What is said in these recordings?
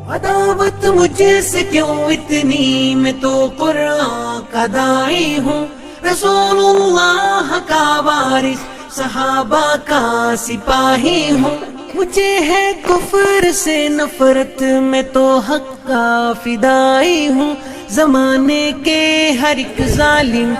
عداوت مجھ سے کیوں اتنی، میں تو قرآن کا داعی ہوں، رسول اللہ کا وارث، صحابہ کا سپاہی ہوں، مجھے ہے کفر سے نفرت، میں تو حق کا فدائی ہوں، زمانے کے ہر ایک ظالم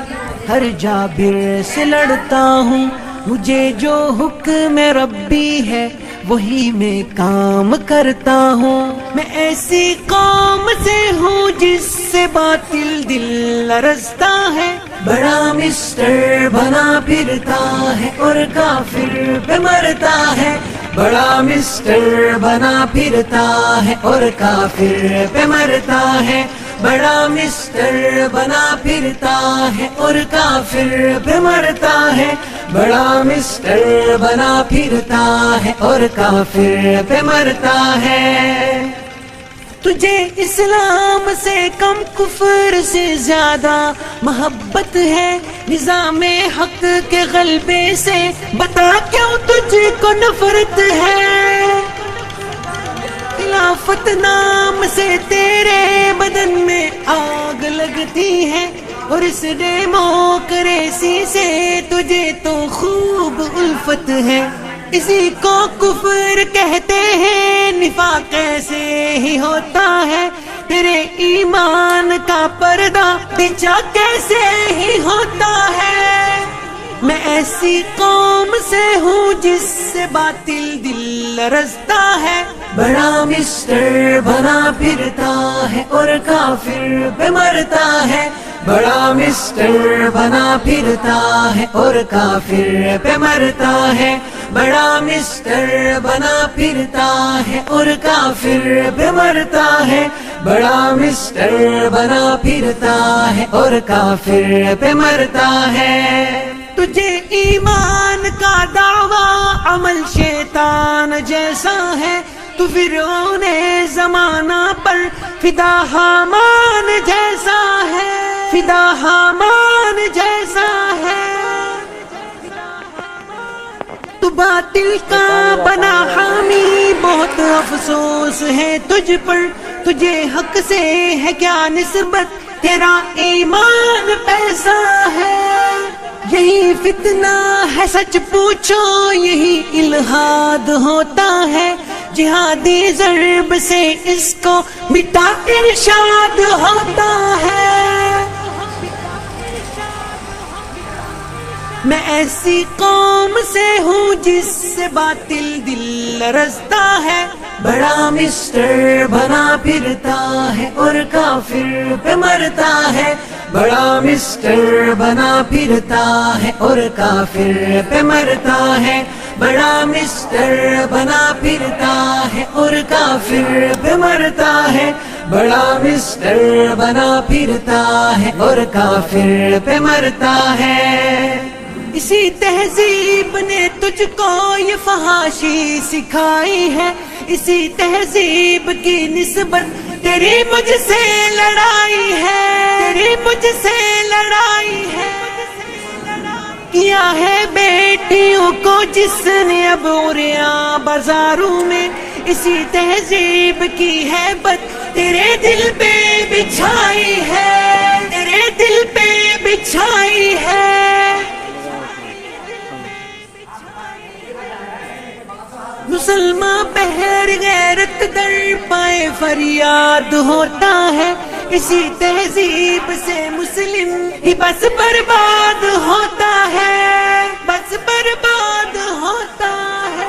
ہر جابر سے لڑتا ہوں، مجھے جو حکم ربی ہے وہی میں کام کرتا ہوں، میں ایسی قوم سے ہوں جس سے باطل دل لرزتا ہے، بڑا مسٹر بنا پھرتا ہے اور کافر پہ مرتا ہے، بڑا مسٹر بنا پھرتا ہے اور کافر پہ مرتا ہے، بڑا مسٹر بنا پھرتا ہے اور کافر پہ مرتا ہے، بڑا مسٹر بنا پھرتا ہے اور کافر پہ مرتا ہے، تجھے اسلام سے کم کفر سے زیادہ محبت ہے، نظام حق کے غلبے سے بتا کیوں تجھ کو نفرت ہے، خلافت نام سے تیرے بدن میں آگ لگتی ہے، اور اس ڈیموکریسی سے تجھے تو خوب الفت ہے، اسی کو کفر کہتے ہیں، نفاق ایسے ہی ہوتا ہے، تیرے ایمان کا پردہ بچھا کیسے ہی ہوتا ہے، میں ایسی قوم سے ہوں جس سے باطل دل لرزتا ہے، بڑا مسٹر بنا پھرتا ہے اور کافر پہ مرتا ہے، بڑا مسٹر بنا پھرتا ہے اور کافر پہ مرتا ہے، بڑا مسٹر بنا پھرتا ہے اور کافر پہ مرتا ہے، بڑا مسٹر بنا پھرتا ہے اور کافر پہ مرتا ہے، تجھے ایمان کا دعویٰ عمل شیطان جیسا ہے، تو فرعون زمانہ پر فدا حامان جیسا ہے، فدا حامان جیسا ہے، تو باطل کا بنا حامی، بہت افسوس ہے تجھ پر، تجھے حق سے ہے کیا نسبت، تیرا ایمان پیسہ ہے، یہی فتنہ ہے سچ پوچھو، یہی الہاد ہوتا ہے، جہادی ضرب سے اس کو مٹا ارشاد ہوتا ہے، میں ایسی قوم سے ہوں جس سے باطل دل لرزتا ہے، بڑا مسٹر بنا پھرتا ہے اور کافر پہ مرتا ہے، بڑا مسٹر بنا پھرتا ہے اور کافر پہ مرتا ہے، بڑا مسٹر بنا پھرتا ہے اور کافر پہ مرتا ہے، بڑا مسٹر بنا پھرتا ہے اور کافر پہ مرتا ہے، اسی تہذیب نے تجھ کو یہ فحاشی سکھائی ہے، اسی تہذیب کی نسبت تیری مجھ سے لڑائی ہے، تیری مجھ سے لڑائی ہے، کیا ہے بیٹیوں کو جس نے اب عریاں بازاروں میں، اسی تہذیب کی ہیبت تیرے دل پہ بچھائی ہے، تیرے دل پہ بچھائی ہے، مسلمان بہر غیرت در پائے فریاد ہوتا ہے، اسی تہذیب سے مسلم ہی بس برباد ہوتا ہے، بس برباد ہوتا ہے،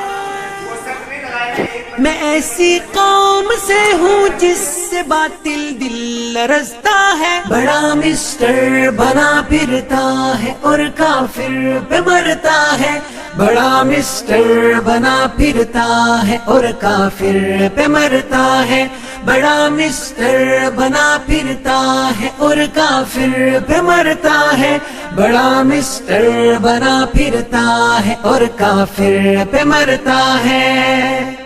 میں ایسی قوم سے ہوں جس سے باطل دل لرزتا ہے، بڑا مسٹر بنا پھرتا ہے اور کافر پہ مرتا ہے، بڑا مسٹر بنا پھرتا ہے اور کافر پہ مرتا ہے، بڑا مسٹر بنا پھرتا ہے اور کافر پہ مرتا ہے، بڑا مسٹر بنا پھرتا ہے اور کافر پہ مرتا ہے۔